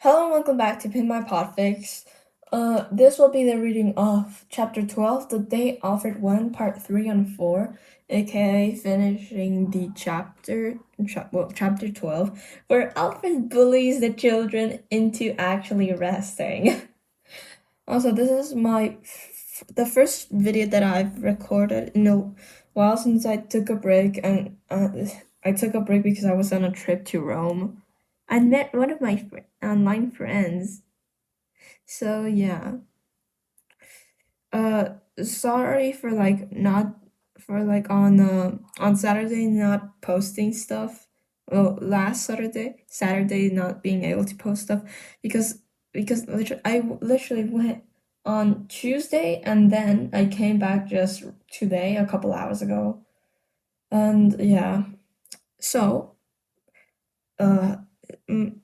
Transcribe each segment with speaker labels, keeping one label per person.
Speaker 1: Hello and welcome back to Pin My Podfics. This will be the reading of Chapter 12, The Day Alfred Won, Part 3 and 4, aka finishing the Chapter 12, where Alfred bullies the children into actually resting. Also, this is the first video that I've recorded in a while since I took a break, and I took a break because I was on a trip to Rome. I met one of my online friends. So yeah. Sorry for on Saturday not posting stuff. Well, last Saturday not being able to post stuff because I literally went on Tuesday and then I came back just today, a couple hours ago. And yeah. So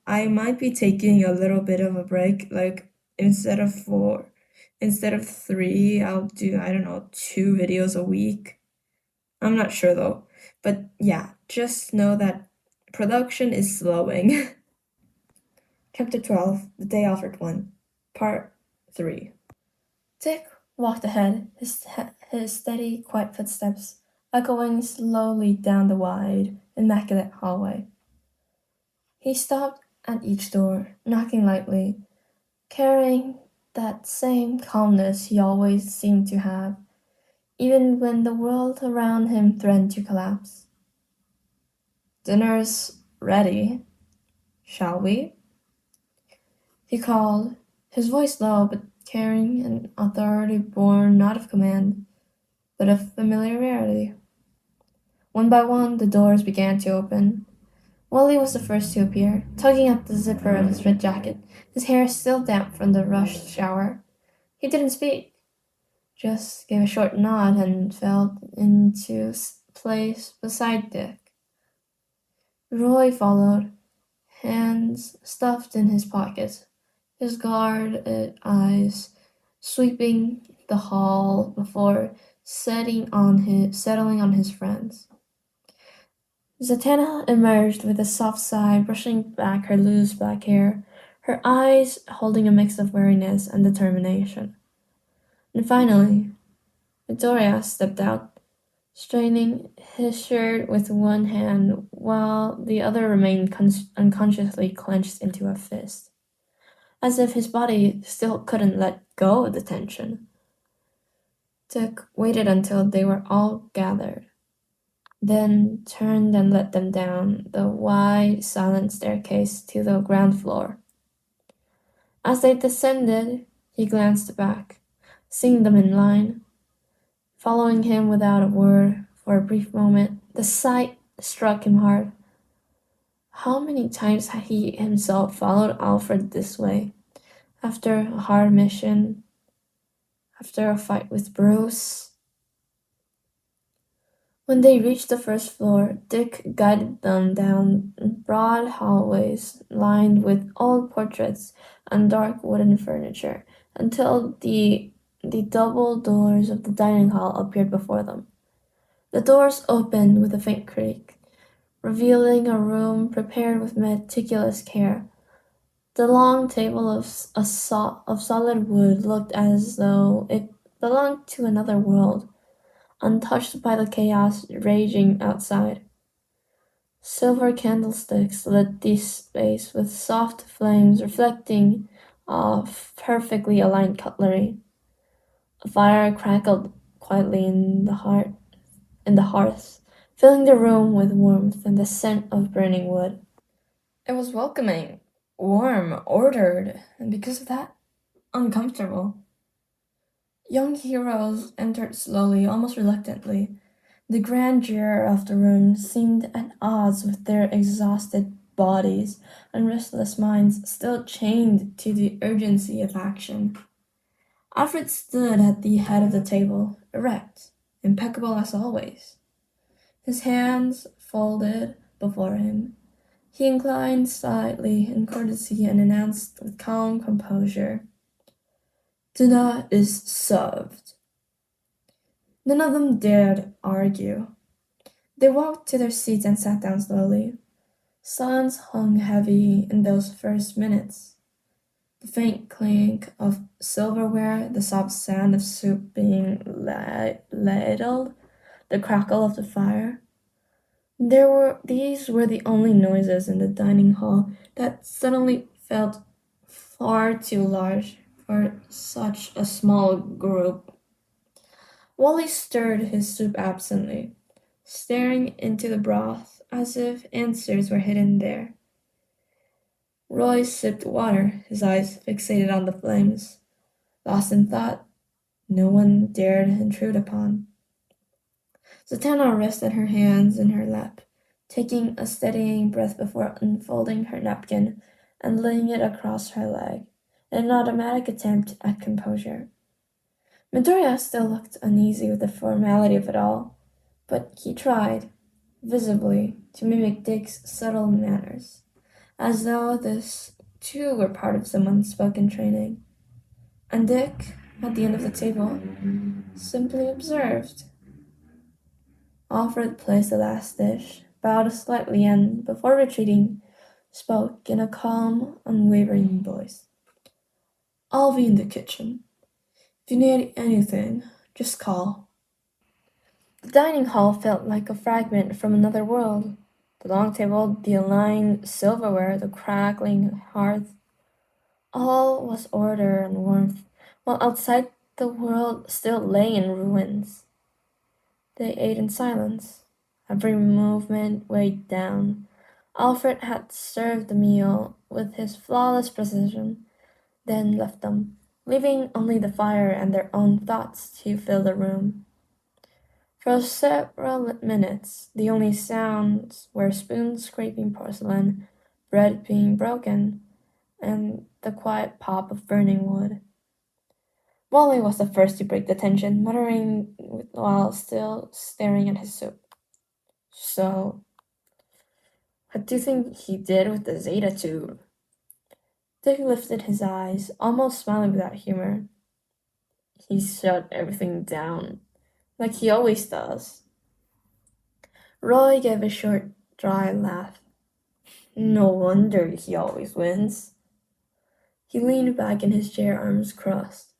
Speaker 1: I might be taking a little bit of a break, like instead of 3, I'll do, I don't know, 2 videos a week. I'm not sure though, but yeah, just know that production is slowing. Chapter 12, The Day Alfred Won, Part 3. Dick walked ahead, his steady, quiet footsteps echoing slowly down the wide, immaculate hallway. He stopped at each door, knocking lightly, carrying that same calmness he always seemed to have, even when the world around him threatened to collapse. "Dinner's ready. Shall we?" he called, his voice low but carrying an authority born not of command, but of familiarity. One by one, the doors began to open. Wally was the first to appear, tugging at the zipper of his red jacket, his hair still damp from the rushed shower. He didn't speak, just gave a short nod and fell into place beside Dick. Roy followed, hands stuffed in his pockets, his guarded eyes sweeping the hall before settling on his friends. Zatanna emerged with a soft sigh, brushing back her loose black hair, her eyes holding a mix of weariness and determination. And finally, Midoriya stepped out, straining his shirt with one hand while the other remained unconsciously clenched into a fist, as if his body still couldn't let go of the tension. Dick waited until they were all gathered, then turned and led them down the wide, silent staircase to the ground floor. As they descended, he glanced back, seeing them in line, following him without a word for a brief moment. The sight struck him hard. How many times had he himself followed Alfred this way, after a hard mission, after a fight with Bruce? When they reached the first floor, Dick guided them down broad hallways lined with old portraits and dark wooden furniture until the double doors of the dining hall appeared before them. The doors opened with a faint creak, revealing a room prepared with meticulous care. The long table of solid wood looked as though it belonged to another world, untouched by the chaos raging outside. Silver candlesticks lit the space with soft flames reflecting off perfectly aligned cutlery. A fire crackled quietly in the hearth, filling the room with warmth and the scent of burning wood. It was welcoming, warm, ordered, and because of that, uncomfortable. Young heroes entered slowly, almost reluctantly. The grandeur of the room seemed at odds with their exhausted bodies and restless minds still chained to the urgency of action. Alfred stood at the head of the table, erect, impeccable as always. His hands folded before him. He inclined slightly in courtesy and announced with calm composure, "Dinner is served." None of them dared argue. They walked to their seats and sat down slowly. Silence hung heavy in those first minutes. The faint clink of silverware, the soft sound of soup being ladled, the crackle of the fire. These were the only noises in the dining hall that suddenly felt far too large for such a small group. Wally stirred his soup absently, staring into the broth as if answers were hidden there. Roy sipped water, his eyes fixated on the flames, lost in thought no one dared intrude upon. Zatanna rested her hands in her lap, taking a steadying breath before unfolding her napkin and laying it across her leg, in an automatic attempt at composure. Midoriya still looked uneasy with the formality of it all, but he tried, visibly, to mimic Dick's subtle manners, as though this too were part of some unspoken training. And Dick, at the end of the table, simply observed. Alfred placed the last dish, bowed slightly, and, before retreating, spoke in a calm, unwavering voice. "I'll be in the kitchen. If you need anything, just call." The dining hall felt like a fragment from another world. The long table, the aligned silverware, the crackling hearth, all was order and warmth, while outside the world still lay in ruins. They ate in silence, every movement weighed down. Alfred had served the meal with his flawless precision, then left them, leaving only the fire and their own thoughts to fill the room. For several minutes, the only sounds were spoons scraping porcelain, bread being broken, and the quiet pop of burning wood. Wally was the first to break the tension, muttering while still staring at his soup. "So, what do you think he did with the Zeta tube?" Dick lifted his eyes, almost smiling without humor. "He shut everything down, like he always does." Roy gave a short, dry laugh. "No wonder he always wins." He leaned back in his chair, arms crossed.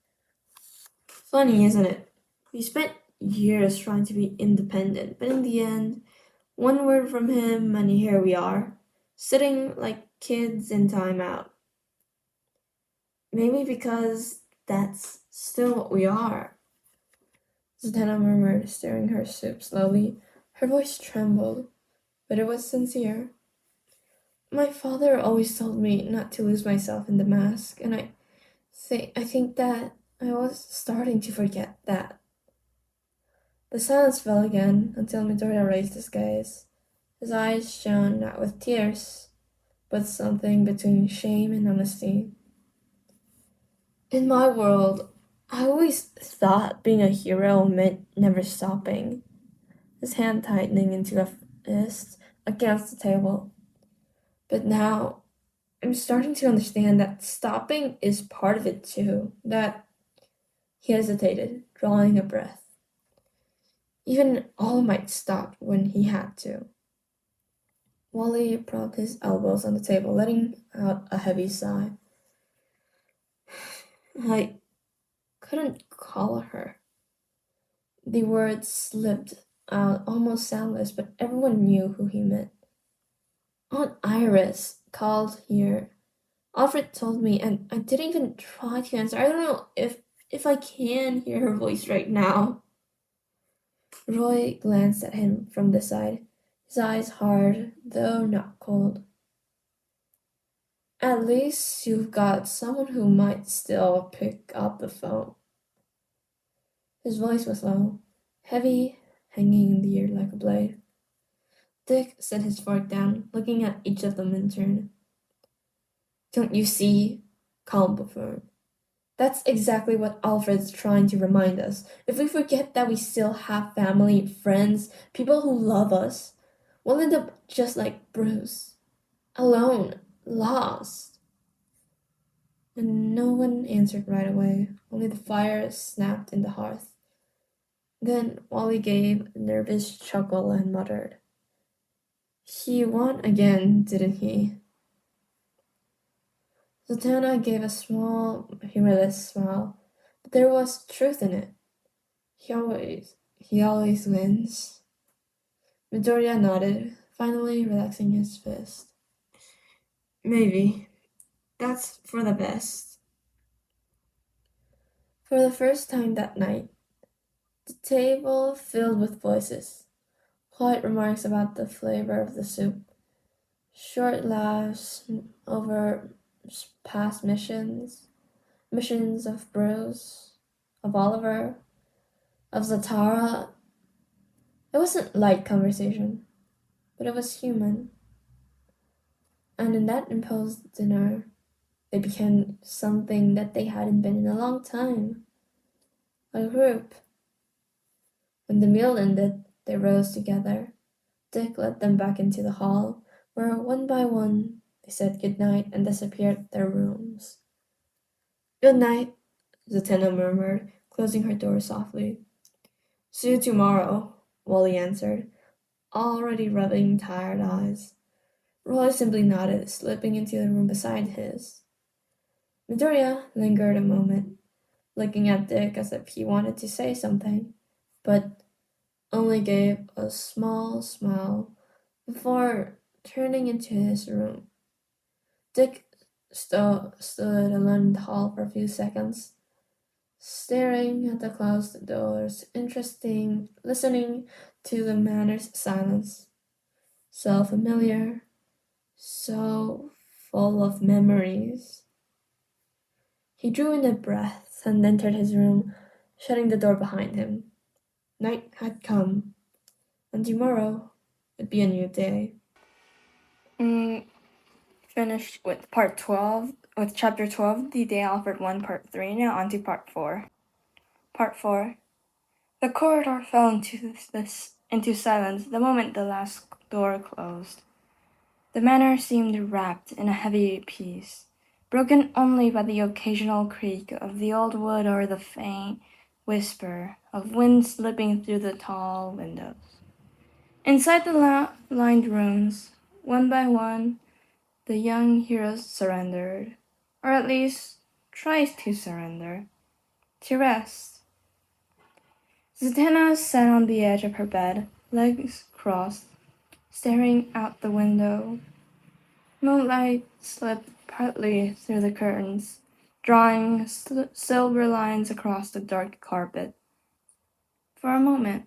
Speaker 1: "Funny, isn't it? We spent years trying to be independent, but in the end, one word from him and here we are, sitting like kids in timeout. Maybe because that's still what we are." Zatanna murmured, stirring her soup slowly. Her voice trembled, but it was sincere. "My father always told me not to lose myself in the mask, and I think that I was starting to forget that." The silence fell again until Midoriya raised his gaze. His eyes shone not with tears, but something between shame and honesty. "In my world, I always thought being a hero meant never stopping." His hand tightening into a fist against the table. "But now, I'm starting to understand that stopping is part of it too. That—" He hesitated, drawing a breath. "Even All Might stopped when he had to." Wally propped his elbows on the table, letting out a heavy sigh. "I couldn't call her." The words slipped out almost soundless, but everyone knew who he meant. "Aunt Iris called here. Alfred told me, and I didn't even try to answer. I don't know if I can hear her voice right now." Roy glanced at him from the side, his eyes hard, though not cold. "At least you've got someone who might still pick up the phone." His voice was low, heavy, hanging in the air like a blade. Dick set his fork down, looking at each of them in turn. "Don't you see?" Calm affirmed. "That's exactly what Alfred's trying to remind us. If we forget that we still have family, friends, people who love us, we'll end up just like Bruce. Alone, lost." And no one answered right away. Only the fire snapped in the hearth. Then Wally gave a nervous chuckle and muttered, "He won again, didn't he?" Zatanna gave a small, humorless smile, but there was truth in it. He always wins. Midoriya nodded, finally relaxing his fist. Maybe. That's for the best. For the first time that night, the table filled with voices. Quiet remarks about the flavor of the soup. Short laughs over past missions of Bruce, of Oliver, of Zatara. It wasn't light conversation, but it was human. And in that imposed dinner, they became something that they hadn't been in a long time. A group. When the meal ended, they rose together. Dick led them back into the hall, where one by one they said goodnight and disappeared their rooms. Good night, Zatanna murmured, closing her door softly. See you tomorrow, Wally answered, already rubbing tired eyes. Roy simply nodded, slipping into the room beside his. Midoriya lingered a moment, looking at Dick as if he wanted to say something, but only gave a small smile before turning into his room. Dick stood alone in the hall for a few seconds, staring at the closed doors, listening to the manor's silence. So familiar, so full of memories. He drew in a breath and entered his room, shutting the door behind him. Night had come, and tomorrow would be a new day.
Speaker 2: Finished with part 12, with chapter 12, The Day Alfred Won, part 3. Now on to part 4. Part 4. The corridor fell into silence the moment the last door closed. The manor seemed wrapped in a heavy peace, broken only by the occasional creak of the old wood or the faint whisper of wind slipping through the tall windows. Inside the lined rooms, one by one, the young heroes surrendered, or at least tried to surrender, to rest. Zatanna sat on the edge of her bed, legs crossed, staring out the window. Moonlight slipped partly through the curtains, drawing silver lines across the dark carpet. For a moment,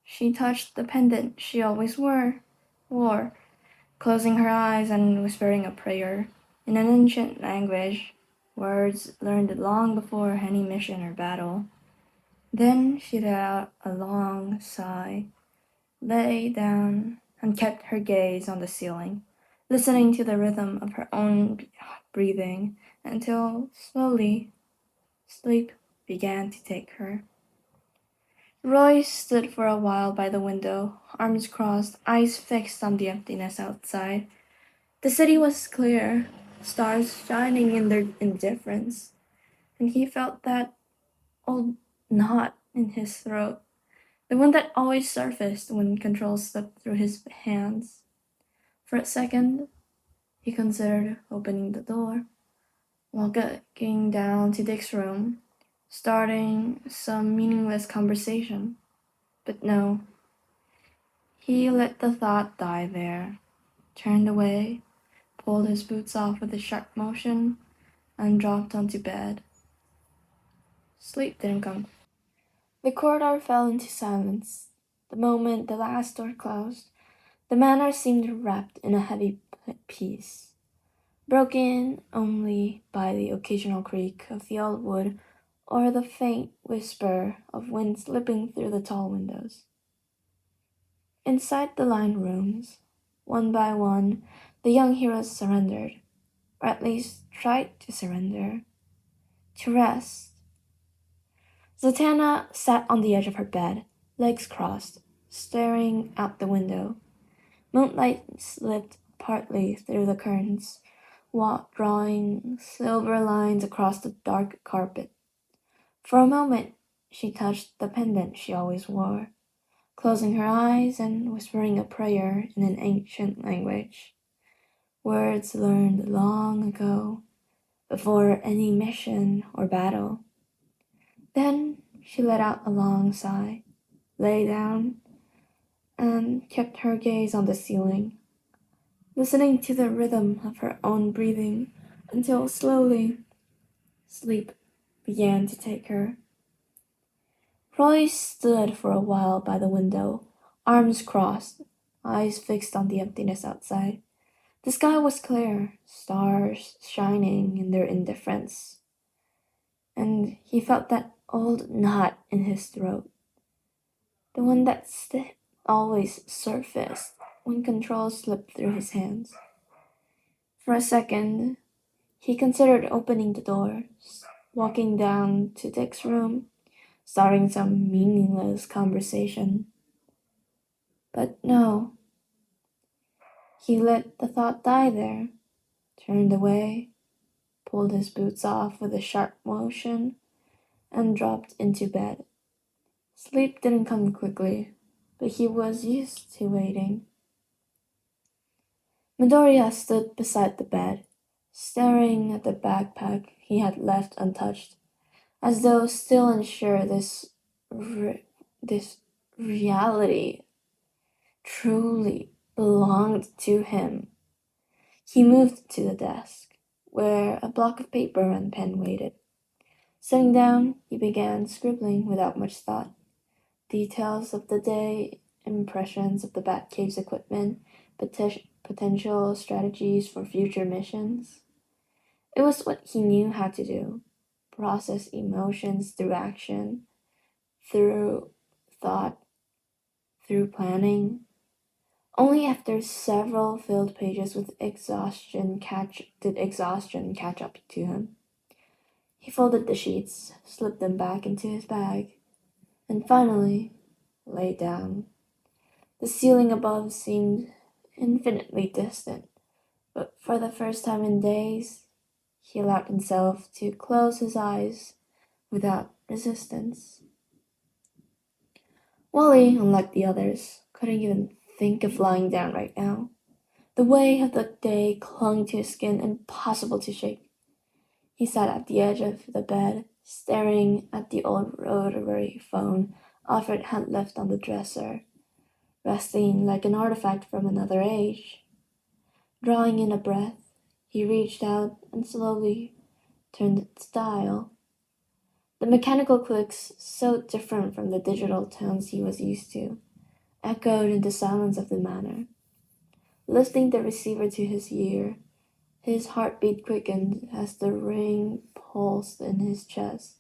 Speaker 2: she touched the pendant she always wore, closing her eyes and whispering a prayer in an ancient language, words learned long before any mission or battle. Then she let out a long sigh, lay down, and kept her gaze on the ceiling, listening to the rhythm of her own breathing until, slowly, sleep began to take her. Roy stood for a while by the window, arms crossed, eyes fixed on the emptiness outside. The city was clear, stars shining in their indifference, and he felt that old knot in his throat, the one that always surfaced when control slipped through his hands. For a second, he considered opening the door, walking down to Dick's room, starting some meaningless conversation. But no, he let the thought die there, turned away, pulled his boots off with a sharp motion, and dropped onto bed. Sleep didn't come. The corridor fell into silence. The moment the last door closed, the manor seemed wrapped in a heavy peace, broken only by the occasional creak of the old wood or the faint whisper of wind slipping through the tall windows. Inside the lined rooms, one by one, the young heroes surrendered, or at least tried to surrender, to rest. Zatanna sat on the edge of her bed, legs crossed, staring out the window. Moonlight slipped partly through the curtains, drawing silver lines across the dark carpet. For a moment, she touched the pendant she always wore, closing her eyes and whispering a prayer in an ancient language, words learned long ago before any mission or battle. Then she let out a long sigh, lay down, and kept her gaze on the ceiling, listening to the rhythm of her own breathing until slowly sleep began to take her. Roy stood for a while by the window, arms crossed, eyes fixed on the emptiness outside. The sky was clear, stars shining in their indifference, and he felt that old knot in his throat, the one that always surfaced when control slipped through his hands. For a second, he considered opening the door, walking down to Dick's room, starting some meaningless conversation. But no, he let the thought die there, turned away, pulled his boots off with a sharp motion, and dropped into bed. Sleep didn't come quickly, but he was used to waiting. Midoriya stood beside the bed, staring at the backpack he had left untouched, as though still unsure this reality truly belonged to him. He moved to the desk, where a block of paper and pen waited. Sitting down, he began scribbling without much thought. Details of the day, impressions of the Batcave's equipment, potential strategies for future missions. It was what he knew how to do: process emotions through action, through thought, through planning. Only after several filled pages did exhaustion catch up to him. He folded the sheets, slipped them back into his bag, and finally lay down. The ceiling above seemed infinitely distant, but for the first time in days, he allowed himself to close his eyes without resistance. Wally, unlike the others, couldn't even think of lying down right now. The weight of the day clung to his skin, impossible to shake. He sat at the edge of the bed, staring at the old rotary phone Alfred had left on the dresser, resting like an artifact from another age. Drawing in a breath, he reached out and slowly turned its dial. The mechanical clicks, so different from the digital tones he was used to, echoed in the silence of the manor. Lifting the receiver to his ear, his heartbeat quickened as the ring pulsed in his chest.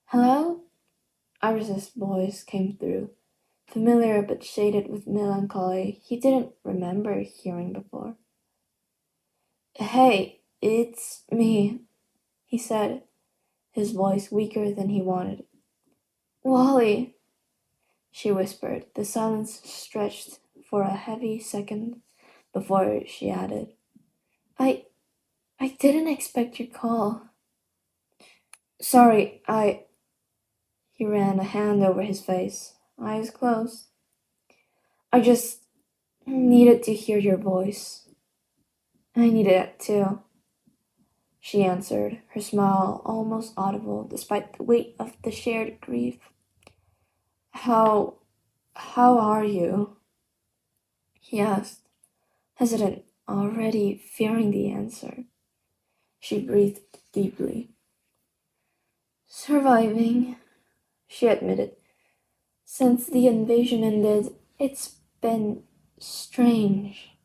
Speaker 2: "Hello?" Iris's voice came through, familiar but shaded with melancholy he didn't remember hearing before. "Hey, it's me," he said, his voice weaker than he wanted. "Wally," she whispered. The silence stretched for a heavy second before she added, I didn't expect your call. Sorry, He ran a hand over his face, eyes closed. "I just needed to hear your voice." "I needed it too," she answered, her smile almost audible despite the weight of the shared grief. How are you?" he asked, hesitant, already fearing the answer. She breathed deeply. "Surviving," she admitted. "Since the invasion ended, it's been strange.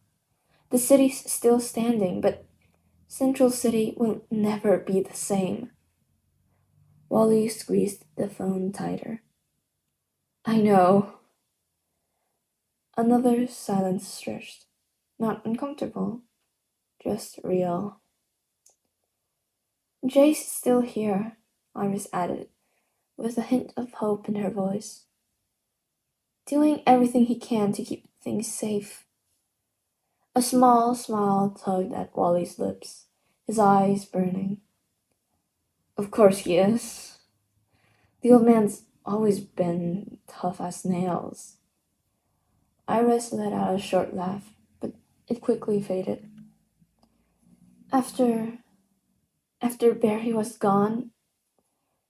Speaker 2: The city's still standing, but Central City will never be the same." Wally squeezed the phone tighter. "I know." Another silence stretched. Not uncomfortable, just real. "Jay's still here," Iris added, with a hint of hope in her voice. "Doing everything he can to keep things safe." A small smile tugged at Wally's lips, his eyes burning. "Of course he is. The old man's always been tough as nails." Iris let out a short laugh, but it quickly faded. After
Speaker 1: After Barry was gone,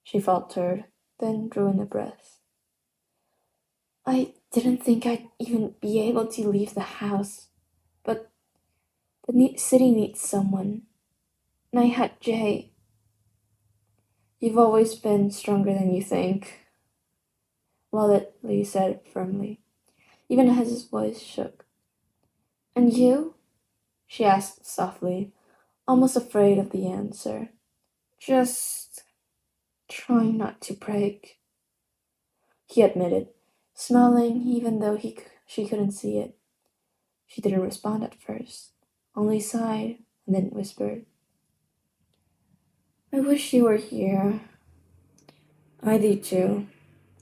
Speaker 1: she faltered, then drew in a breath. I didn't think I'd even be able to leave the house, but the city needs someone. And I had Jay. You've always been stronger than you think, Wally said firmly, even as his voice shook. And you? She asked softly, almost afraid of the answer. Just trying not to break, he admitted, smiling even though she couldn't see it. She didn't respond at first, only sighed and then whispered, I wish you were here. I do too,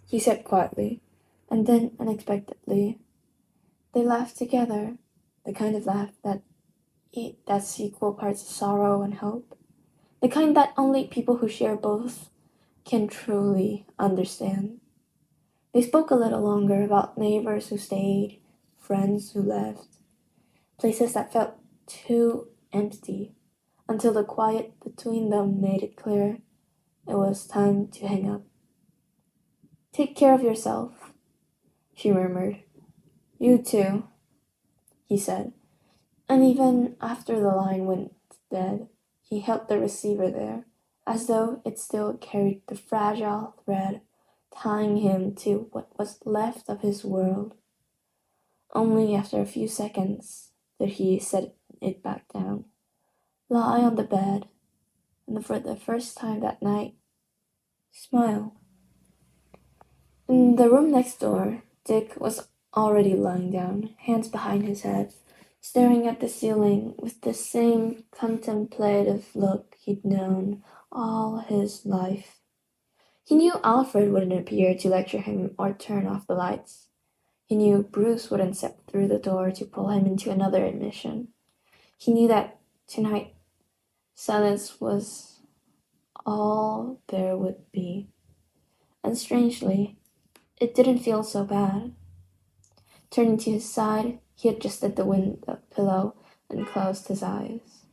Speaker 1: he said quietly, and then unexpectedly, they laughed together, the kind of laugh that's equal parts sorrow and hope, the kind that only people who share both can truly understand. They spoke a little longer about neighbors who stayed, friends who left, places that felt too empty, until the quiet between them made it clear it was time to hang up. Take care of yourself, she murmured. You too, he said, and even after the line went dead, he held the receiver there, as though it still carried the fragile thread tying him to what was left of his world. Only after a few seconds did he set it back down, lie on the bed, and for the first time that night, smile. In the room next door, Dick was already lying down, hands behind his head, staring at the ceiling with the same contemplative look he'd known all his life. He knew Alfred wouldn't appear to lecture him or turn off the lights. He knew Bruce wouldn't step through the door to pull him into another admission. He knew that tonight silence was all there would be. And strangely, it didn't feel so bad. Turning to his side, he adjusted the window pillow and closed his eyes,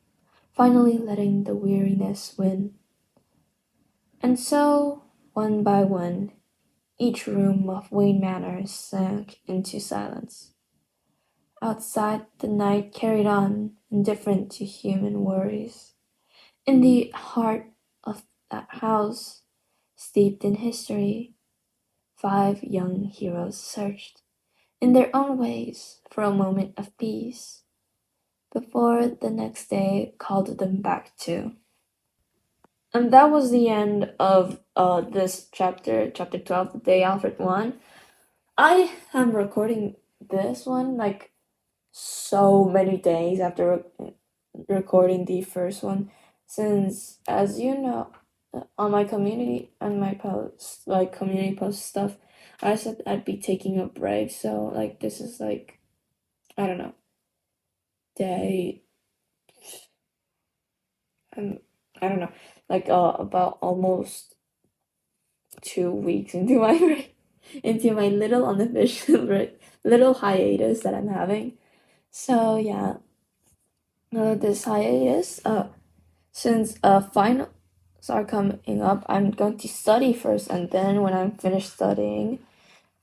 Speaker 1: finally letting the weariness win. And so, one by one, each room of Wayne Manor sank into silence. Outside, the night carried on, indifferent to human worries. In the heart of that house, steeped in history, 5 young heroes searched, in their own ways, for a moment of peace, before the next day called them back to. And that was the end of this chapter 12, the day Alfred won. I am recording this one like so many days after recording the first one, since, as you know, on my community and my post, like community post stuff, I said I'd be taking a break. So like this is like, I don't know, day. I don't know, like about almost 2 weeks into my break, into my little unofficial break, little hiatus that I'm having. So yeah, this hiatus, since finals are coming up, I'm going to study first, and then when I'm finished studying,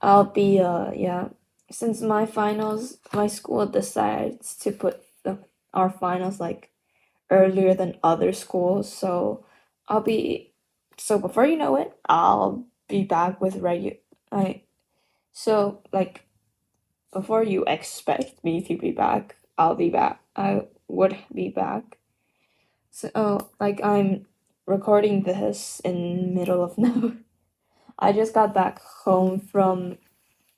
Speaker 1: I'll be yeah. Since my finals, my school decides to put our finals like earlier than other schools, so I'll be so before you know it, I'll be back with regular. So like before you expect me to be back, I'll be back. I would be back. So like I'm recording this in middle of nowhere. I just got back home from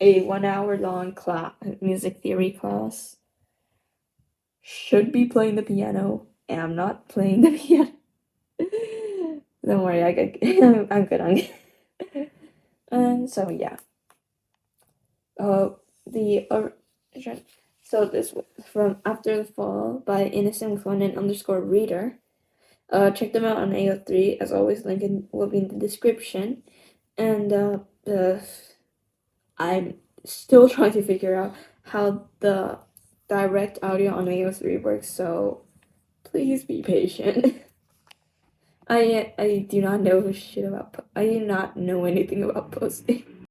Speaker 1: a 1 hour long class, music theory class. Should be playing the piano, and I'm not playing the piano. Don't worry, I'm good. I'm good. And so yeah. The so this was from After the Fall by Innocent Conan _reader. Check them out on AO3. As always, link will be in the description. And I'm still trying to figure out how the direct audio on AO3 works, so please be patient. I do not know shit about. I do not know anything about posting.